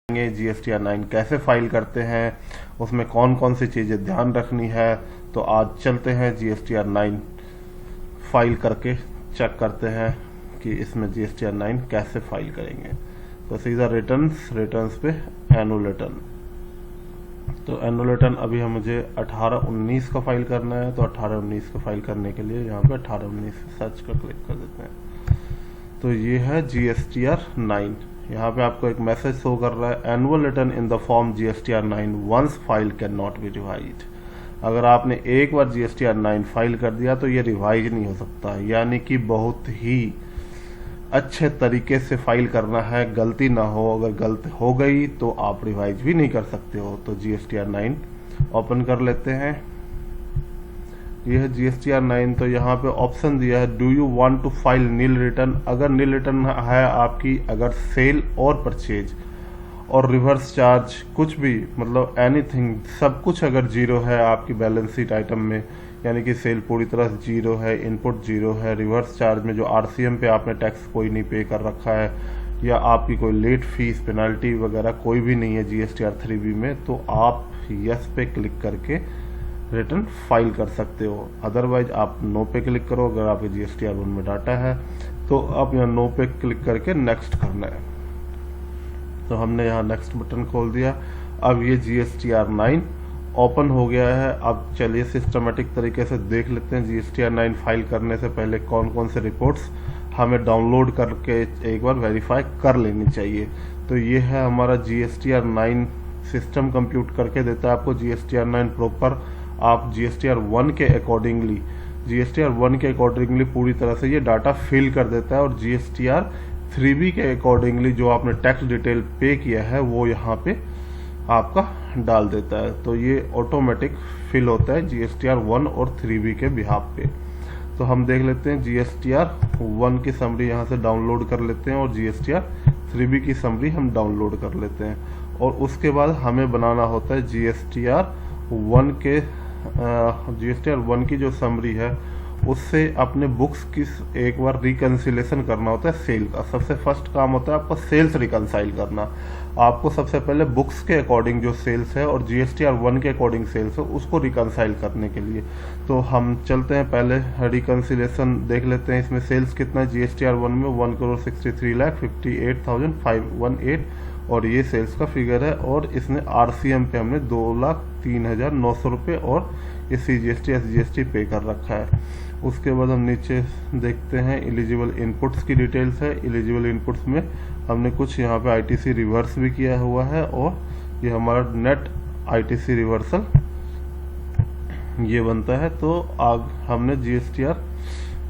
GSTR 9 कैसे file करते हैं, उसमें कौन कौन सी चीज़ें ध्यान रखनी है। तो आज चलते हैं GSTR 9 फाइल करके चेक करते हैं कि इसमें GSTR 9 कैसे फाइल करेंगे। तो सीधा रिटर्न्स पे एनुअल रिटर्न। तो एनुअल रिटर्न अभी मुझे 18-19 का फाइल करना है। तो 18-19 का फाइल करने के लिए यहाँ पे 18-19 सर्च पर क्लिक कर देते हैं। तो ये है GSTR 9। यहाँ पे आपको एक मैसेज शो कर रहा है, annual return in the form GSTR 9 once file can not be revise. अगर आपने एक बार GSTR 9 फाइल कर दिया तो ये रिवाइज नहीं हो सकता, यानी कि बहुत ही अच्छे तरीके से फाइल करना है, गलती ना हो। अगर गलती हो गई तो आप रिवाइज भी नहीं कर सकते हो। तो GSTR 9 ओपन कर लेते हैं। यह है GSTR 9। तो यहाँ पे ऑप्शन दिया है, do you want to file nil return. अगर नील रिटर्न है आपकी, अगर सेल और परचेज और रिवर्स चार्ज कुछ भी, मतलब एनीथिंग, सब कुछ अगर जीरो है आपकी बैलेंस शीट आइटम में, यानी कि सेल पूरी तरह से जीरो है, इनपुट जीरो है, रिवर्स चार्ज में जो RCM पे आपने टैक्स कोई नहीं पे कर रखा है, या आपकी कोई लेट फीस पेनल्टी वगैरह कोई भी नहीं है GSTR 3B में, तो आप यस पे क्लिक करके रिटर्न फाइल कर सकते हो। अदरवाइज आप नो पे क्लिक करो। अगर आपके GSTR 1 में डाटा है तो आप यहाँ नो पे क्लिक करके नेक्स्ट करना है। तो हमने यहाँ नेक्स्ट बटन खोल दिया। अब ये GSTR 9 ओपन हो गया है। अब चलिए सिस्टमेटिक तरीके से देख लेते हैं GSTR 9 फाइल करने से पहले कौन कौन से रिपोर्ट्स हमें डाउनलोड करके एक बार वेरीफाई कर लेनी चाहिए। तो ये है हमारा GSTR 9 सिस्टम कंप्यूट करके देता है आपको GSTR 9 प्रॉपर। आप GSTR 1 के अकॉर्डिंगली पूरी तरह से ये डाटा फिल कर देता है, और GSTR 3B के अकॉर्डिंगली जो आपने टैक्स डिटेल पे किया है वो यहाँ पे आपका डाल देता है। तो ये ऑटोमेटिक फिल होता है GSTR 1 और 3B के बिहाफ पे। तो हम देख लेते हैं GSTR 1 की समरी यहाँ से डाउनलोड कर लेते हैं, और GSTR 3B की समरी हम डाउनलोड कर लेते हैं। और उसके बाद हमें बनाना होता है GSTR 1 की जो समरी है उससे अपने बुक्स की एक बार रिकंसिलेशन करना होता है सेल का। सबसे फर्स्ट काम होता है आपका सेल्स रिकंसाइल करना। आपको सबसे पहले बुक्स के अकॉर्डिंग जो सेल्स है और GSTR 1 के अकॉर्डिंग सेल्स है उसको रिकंसाइल करने के लिए तो हम चलते हैं, पहले रिकंसिलेशन देख लेते हैं। इसमें सेल्स कितना है GSTR 1 में 1,63,58,518, और ये सेल्स का फिगर है। और इसने RCM पे हमने 2,03,900 रुपये और ये CGST SGST पे कर रखा है। उसके बाद हम नीचे देखते हैं एलिजिबल इनपुट्स की डिटेल्स है। एलिजिबल इनपुट्स में हमने कुछ यहाँ पे ITC रिवर्स भी किया हुआ है, और ये हमारा नेट ITC रिवर्सल ये बनता है। तो अब हमने GSTR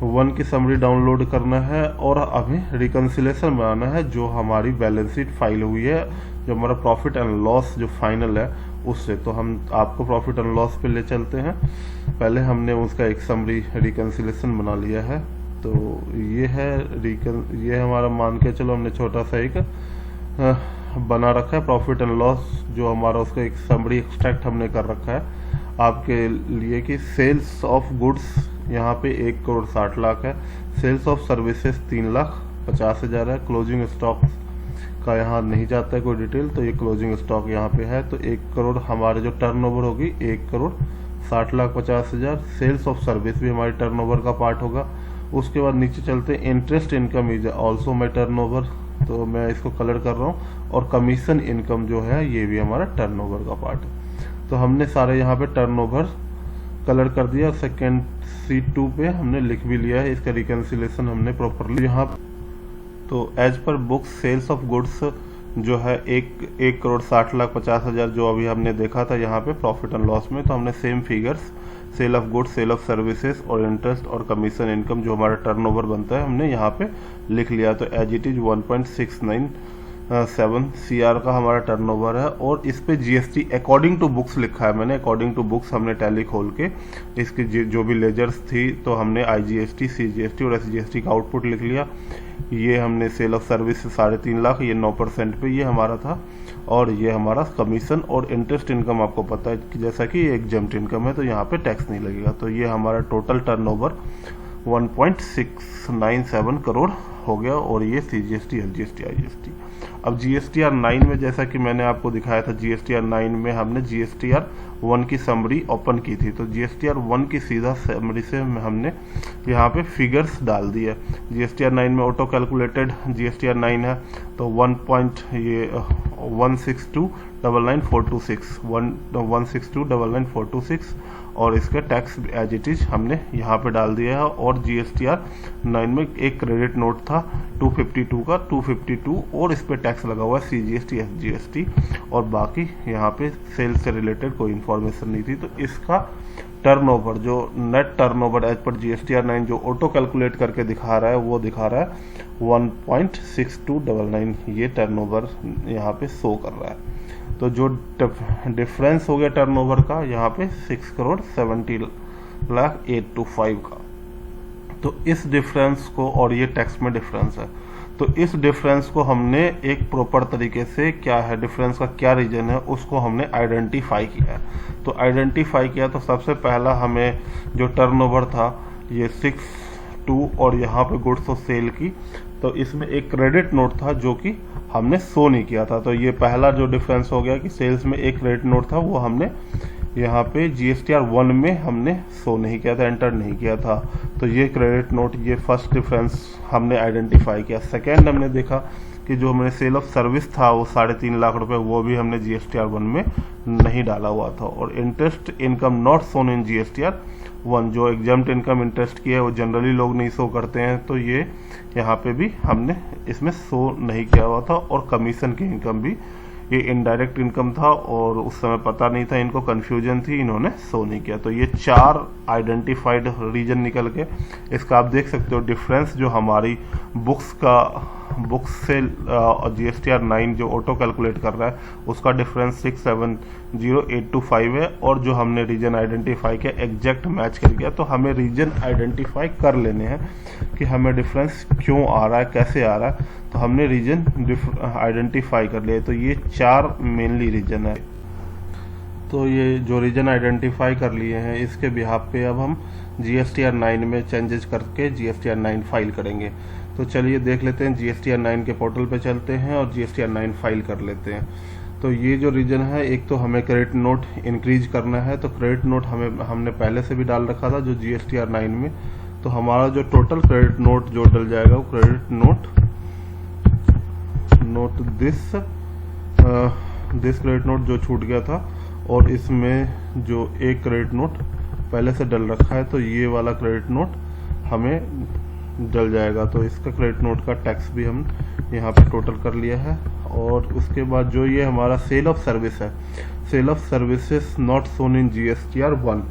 1 की समरी डाउनलोड करना है, और अभी रिकंसिलेशन बनाना है जो हमारी बैलेंस शीट फाइल हुई है, जो हमारा प्रॉफिट एंड लॉस जो फाइनल है उससे। तो हम आपको प्रॉफिट एंड लॉस पे ले चलते हैं। पहले हमने उसका एक समरी रिकंसिलेशन बना लिया है। तो ये है ये हमारा, मान के चलो हमने छोटा सा एक बना रखा है प्रॉफिट एंड लॉस, जो हमारा उसका एक समरी एक्सट्रैक्ट हमने कर रखा है आपके लिए कि सेल्स ऑफ गुड्स यहाँ पे 1,60,00,000 है, सेल्स ऑफ सर्विसेज 3,50,000 है, क्लोजिंग स्टॉक का यहाँ नहीं जाता है कोई डिटेल, तो ये क्लोजिंग स्टॉक यहाँ पे है। तो 1 करोड़ हमारे जो टर्नओवर होगी 1,60,50,000। सेल्स ऑफ सर्विस भी हमारी टर्नओवर का पार्ट होगा। उसके बाद नीचे चलते हैं, interest income is also my turnover, तो मैं इसको कलर कर रहा हूँ। और कमीशन इनकम जो है ये भी हमारा टर्नओवर का पार्ट है। तो हमने सारे यहाँ पे टर्नओवर कलर कर दिया। सेकेंड C2 पे हमने लिख भी लिया है, इसका रिकंसिलेशन हमने प्रॉपरली यहाँ। तो as per books sales of goods जो है 1,60,50,000 जो अभी हमने देखा था यहाँ पे प्रॉफिट एंड लॉस में, तो हमने same figures sale of goods, sale of services और इंटरेस्ट और कमीशन इनकम जो हमारा टर्नओवर बनता है हमने यहाँ पे लिख लिया। तो एज इट इज 1.697 CR का हमारा टर्नओवर है, और इस पे GST अकॉर्डिंग टू बुक्स लिखा है मैंने। अकॉर्डिंग टू बुक्स हमने टैली खोल के इसकी जो भी लेजर्स थी तो हमने IGST, CGST और SGST का आउटपुट लिख लिया। ये हमने सेल ऑफ सर्विस 3.5 ये 9% पे ये हमारा था, और ये हमारा कमीशन और इंटरेस्ट इनकम आपको पता है कि जैसा कि एग्जम्प्ट इनकम है तो यहाँ पे टैक्स नहीं लगेगा। तो ये हमारा टोटल टर्नओवर 1.697 करोड़ हो गया, और ये CGST, SGST, IGST। अब GSTR 9 में जैसा कि मैंने आपको दिखाया था, GSTR 9 में हमने GSTR 1 की समरी ओपन की थी, तो GSTR 1 की सीधा समरी से हमने यहाँ पे फिगर्स डाल दिए। GSTR 9 में ऑटो कैलकुलेटेड GSTR 9 है, तो 1.16299,426 और इसका टैक्स एज इट इज हमने यहाँ पे डाल दिया है। और GSTR 9 में एक क्रेडिट नोट था 252 का, 252 और इस पे टैक्स लगा हुआ है CGST SGST, और बाकी यहाँ पे सेल्स से रिलेटेड कोई इंफॉर्मेशन नहीं थी। तो इसका टर्नओवर, जो net turnover as per GSTR 9 जो ऑटो कैलकुलेट करके दिखा रहा है, वो दिखा रहा है 1.6299, ये टर्नओवर यहाँ पे शो कर रहा है। तो जो डिफरेंस हो गया टर्नओवर का यहाँ पे 6,70,0825 का, तो इस डिफरेंस को, और ये टैक्स में डिफरेंस है, तो इस डिफरेंस को हमने एक प्रॉपर तरीके से, क्या है डिफरेंस का क्या रीजन है, उसको हमने आइडेंटिफाई किया है। तो आइडेंटिफाई किया तो सबसे पहला हमें जो टर्नओवर था ये 62 और यहाँ पे गुड्स और सेल की, तो इसमें एक क्रेडिट नोट था जो कि हमने शो नहीं किया था। तो ये पहला जो डिफरेंस हो गया कि सेल्स में एक क्रेडिट नोट था, वो हमने यहाँ पे GSTR 1 में हमने शो नहीं किया था, एंटर नहीं किया था। तो ये क्रेडिट नोट, ये फर्स्ट डिफरेंस हमने आइडेंटिफाई किया। सेकेंड हमने देखा कि जो हमने सेल ऑफ सर्विस था वो 3.5 लाख रुपए, वो भी हमने GSTR 1 में नहीं डाला हुआ था। और interest income not shown in GSTR 1, जो एग्जाम्प्ट इनकम इंटरेस्ट की है वो जनरली लोग नहीं शो करते हैं, तो ये यहाँ पे भी हमने इसमें शो नहीं किया हुआ था। और कमीशन की इनकम भी, ये इनडायरेक्ट इनकम था और उस समय पता नहीं था, इनको कंफ्यूजन थी, इन्होंने शो नहीं किया। तो ये 4 आइडेंटिफाइड रीजन निकल के, इसका आप देख सकते हो डिफरेंस जो हमारी बुक्स से GSTR 9 जो ऑटो कैलकुलेट कर रहा है उसका डिफरेंस 670,825 है, और जो हमने रीजन आइडेंटिफाई किया एग्जैक्ट मैच कर गया। तो हमें रीजन आइडेंटिफाई कर लेने हैं कि हमें डिफरेंस क्यों आ रहा है, कैसे आ रहा है, तो हमने रीजन आइडेंटिफाई कर लिया। तो ये 4 मेनली रीजन है। तो ये जो रीजन आइडेंटिफाई कर लिए हैं, इसके बिहाफ पे अब हम GSTR 9 में चेंजेस करके GSTR 9 फाइल करेंगे। तो चलिए देख लेते हैं, GSTR 9 के पोर्टल पे चलते हैं और GSTR 9 फाइल कर लेते हैं। तो ये जो रीजन है, एक तो हमें क्रेडिट नोट इंक्रीज करना है, तो क्रेडिट नोट हमने पहले से भी डाल रखा था जो GSTR 9 में। तो हमारा जो टोटल क्रेडिट नोट जो डल जाएगा वो credit note this credit note जो छूट गया था, और इसमें जो एक क्रेडिट नोट पहले से डल रखा है, तो ये वाला क्रेडिट नोट हमें डल जाएगा। तो इसका क्रेडिट नोट का टैक्स भी हम यहाँ पे टोटल कर लिया है। और उसके बाद जो ये हमारा सेल ऑफ सर्विस है, sale of services not shown in GSTR 1,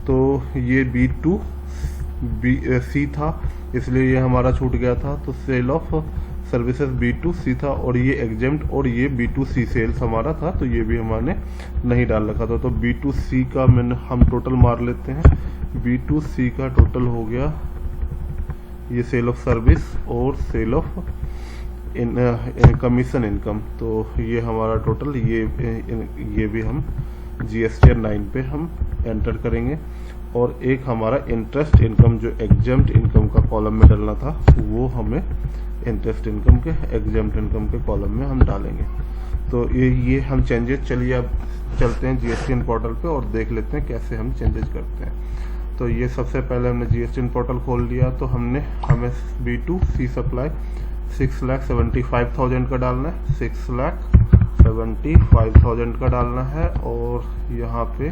तो ये B2C था, इसलिए ये हमारा छूट गया था। तो सेल ऑफ सर्विसेज B2C था, और ये एग्जेम्प्ट, और ये B2C सेल्स हमारा था, तो ये भी हमारे नहीं डाल रखा था। तो B2C का हम टोटल मार लेते हैं। B2C का टोटल हो गया ये सेल ऑफ सर्विस और सेल ऑफ कमीशन इनकम, तो ये हमारा टोटल, ये भी हम GSTR 9 पे हम एंटर करेंगे। और एक हमारा इंटरेस्ट इनकम जो एग्जेम्प्ट इनकम का कॉलम में डालना था, वो हमें इंटरेस्ट इनकम के एग्जेम्प्ट इनकम के कॉलम में हम डालेंगे। तो ये हम चेंजेस, चलिए अब चलते हैं GSTN पोर्टल पे और देख लेते हैं कैसे हम चेंजेस करते हैं। तो ये सबसे पहले हमने GSTN पोर्टल खोल लिया, तो हमें B2C सप्लाई 6,75,000 का डालना है, 6,75,000 का डालना है। और यहाँ पे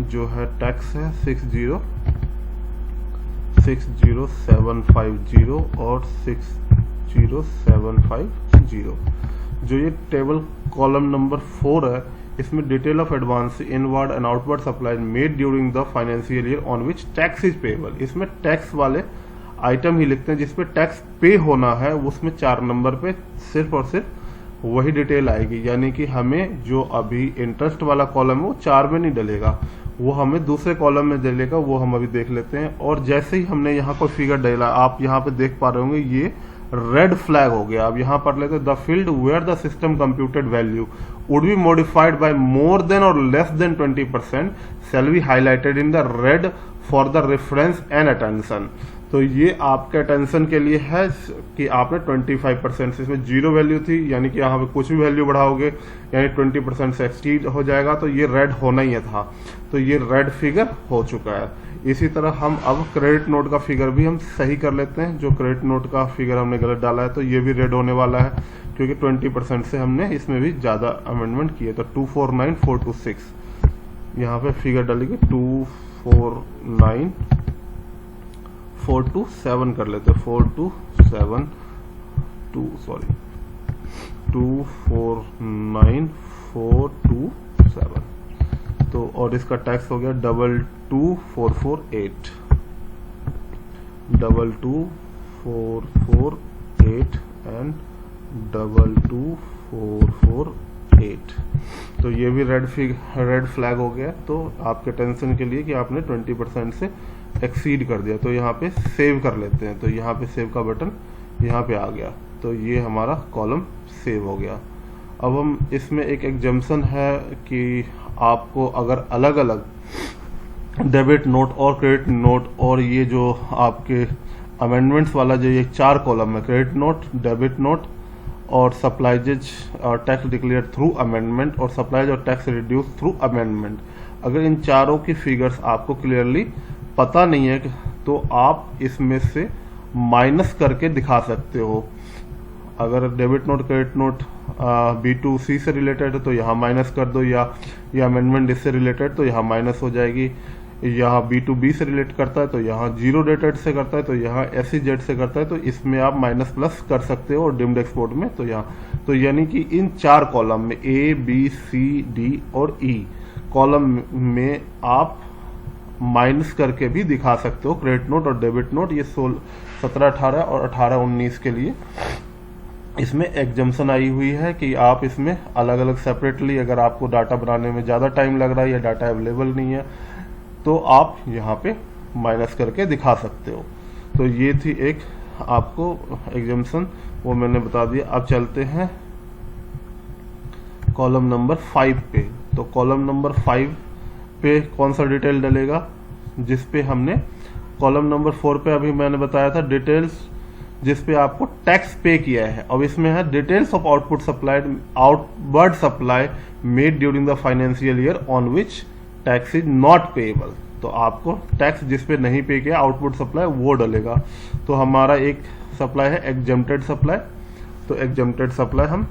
जो है टैक्स है 60750 और 60750। जो ये टेबल कॉलम नंबर 4 है, इसमें detail of advance inward and outward supply made during the financial year on which tax is payable. इसमें टैक्स वाले आइटम ही लिखते हैं जिसपे टैक्स पे होना है, उसमें 4 नंबर पे सिर्फ और सिर्फ वही डिटेल आएगी। यानी कि हमें जो अभी इंटरेस्ट वाला कॉलम है वो 4 में नहीं डलेगा, वो हमें दूसरे कॉलम में डलेगा, वो हम अभी देख लेते हैं। और जैसे ही हमने यहाँ कोई फिगर डाला, आप यहाँ पे देख पा रहे होंगे ये रेड फ्लैग हो गया। अब यहाँ पर let the field where the system computed value would be modified by more than और less than 20% shall be highlighted in the red for the reference and attention. तो ये आपके अटेंशन के लिए है कि आपने 25% से, इसमें जीरो वैल्यू थी यानी कि यहाँ पे कुछ भी वैल्यू बढ़ाओगे यानी 20% से एक्सीड हो जाएगा, तो ये रेड होना ही था, तो ये रेड फिगर हो चुका है। इसी तरह हम अब क्रेडिट नोट का फिगर भी हम सही कर लेते हैं। जो क्रेडिट नोट का फिगर हमने गलत डाला है तो ये भी रेड होने वाला है, क्योंकि 20% से हमने इसमें भी ज़्यादा अमेंडमेंट किए। तो 249426 यहाँ पे फिगर डालेंगे 249427 कर लेते हैं, 249427। तो और इसका टैक्स हो गया 22448 एंड 22448। तो ये भी रेड फ्लैग हो गया। तो आपके टेंशन के लिए कि आपने 20% से एक्सीड कर दिया। तो यहाँ पे सेव कर लेते हैं, तो यहाँ पे सेव का बटन यहाँ पे आ गया, तो ये हमारा कॉलम सेव हो गया। अब हम इसमें एक एग्जम्पशन है कि आपको अगर अलग अलग डेबिट नोट और क्रेडिट नोट और ये जो आपके अमेंडमेंट्स वाला जो ये 4 कॉलम है, क्रेडिट नोट, डेबिट नोट और सप्लाइजेज और टैक्स डिक्लेयर थ्रू अमेंडमेंट और सप्लाइज और टैक्स रिड्यूस थ्रू अमेंडमेंट, अगर इन चारों की फिगर्स आपको क्लियरली पता नहीं है तो आप इसमें से माइनस करके दिखा सकते हो। अगर debit note credit note B2C से रिलेटेड है तो यहाँ माइनस कर दो, या ये अमेंडमेंट इससे रिलेटेड तो यहाँ माइनस हो जाएगी। यहाँ B2B से रिलेट करता है तो यहाँ जीरो डेटेड से करता है तो यहाँ SEZ से करता है, तो इसमें आप माइनस प्लस कर सकते हो। और डिम्ड एक्सपोर्ट में तो यहाँ, तो यानी कि इन 4 कॉलम में A, B, C, D और E कॉलम में आप माइनस करके भी दिखा सकते हो क्रेडिट नोट और डेबिट नोट। ये 17-18 और 18-19 के लिए इसमें एग्जम्पशन आई हुई है कि आप इसमें अलग अलग सेपरेटली, अगर आपको डाटा बनाने में ज़्यादा टाइम लग रहा है या डाटा अवेलेबल नहीं है तो आप यहाँ पे माइनस करके दिखा सकते हो। तो ये थी एक आपको एग्जम्पशन, वो मैंने बता दिया। अब चलते हैं कॉलम नंबर 5 पे। तो कॉलम नंबर 5 पे कौन सा डिटेल डलेगा, जिस पे हमने कॉलम नंबर 4 पे अभी मैंने बताया था डिटेल्स, जिस पे आपको टैक्स पे किया है। अब इसमें है details of output supplied outward supply made during the financial year on which tax is not payable. तो आपको टैक्स जिस पे नहीं पे किया आउटपुट सप्लाई वो डलेगा। तो हमारा एक सप्लाई है एग्जम्प्टेड सप्लाई, तो एग्जम्प्टेड सप्लाई हम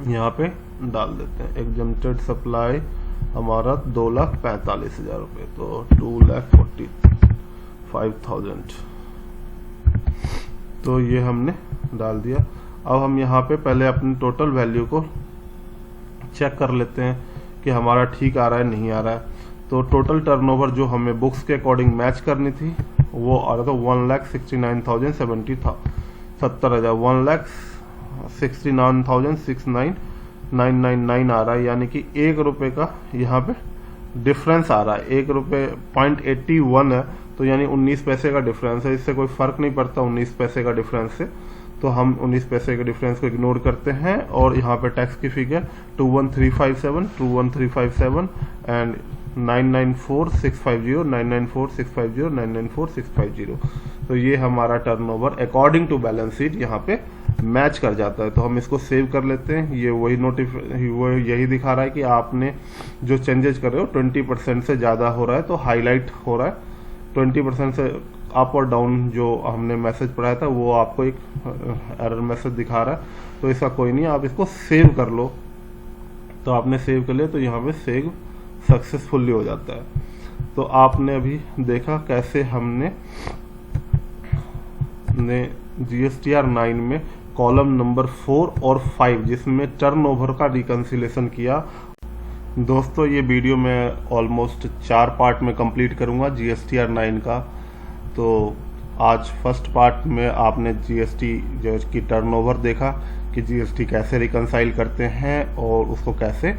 यहाँ पे डाल देते हैं। एग्जम्प्टेड सप्लाई हमारा 2,45,000 रुपये, तो 2,45,000। तो ये हमने डाल दिया। अब हम यहाँ पे पहले अपनी टोटल वैल्यू को चेक कर लेते हैं कि हमारा ठीक आ रहा है नहीं आ रहा है। तो टोटल टर्नओवर जो हमें बुक्स के अकॉर्डिंग मैच करनी थी वो आ रहा था 1,69,070 1,69,069,999 आ रहा है, यानी कि 1 रुपये का यहाँ पे डिफरेंस आ रहा है। 1 रुपये 0.81 है, तो यानी 19 पैसे का डिफरेंस है। इससे कोई फर्क नहीं पड़ता 19 पैसे का डिफरेंस से, तो हम 19 पैसे के डिफरेंस को इग्नोर करते हैं। और यहाँ पे टैक्स की फिगर 21357 एंड 994,650 994,650 994,650। तो ये हमारा turnover according to balance sheet यहाँ पे मैच कर जाता है। तो हम इसको सेव कर लेते हैं। ये वही वो यही दिखा रहा है कि आपने जो चेंजेस कर रहे हो 20% से ज़्यादा हो रहा है, तो हाईलाइट हो रहा है। 20% से अप और डाउन जो हमने मैसेज पढ़ाया था वो आपको एक एरर मैसेज दिखा रहा है, तो इसका कोई नहीं, आप इसको सेव कर लो। तो आपने सेव कर लिया तो यहाँ पे सेव सक्सेसफुली हो जाता है। तो आपने अभी देखा कैसे हमने GSTR 9 में कॉलम नंबर 4 और 5 जिसमें टर्नओवर का रिकंसिलेशन किया। दोस्तों ये वीडियो मैं ऑलमोस्ट 4 पार्ट में कंप्लीट करूंगा GSTR 9 का। तो आज फर्स्ट पार्ट में आपने GST जो की टर्नओवर देखा कि GST कैसे रिकंसाइल करते हैं और उसको कैसे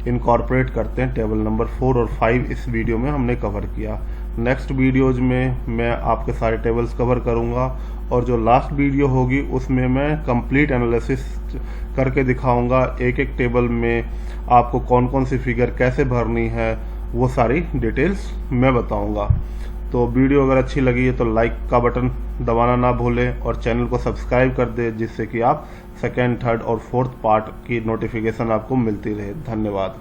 इनकॉर्पोरेट करते हैं। टेबल नंबर 4 और 5 इस वीडियो में हमने कवर किया। नेक्स्ट वीडियोज में मैं आपके सारे टेबल्स कवर करूंगा और जो लास्ट वीडियो होगी उसमें मैं कंप्लीट एनालिसिस करके दिखाऊंगा। एक एक टेबल में आपको कौन कौन सी फिगर कैसे भरनी है वो सारी डिटेल्स मैं बताऊंगा। तो वीडियो अगर अच्छी लगी है तो लाइक का बटन दबाना ना भूलें और चैनल को सब्सक्राइब कर दें, जिससे कि आप सेकेंड, थर्ड और फोर्थ पार्ट की नोटिफिकेशन आपको मिलती रहे। धन्यवाद।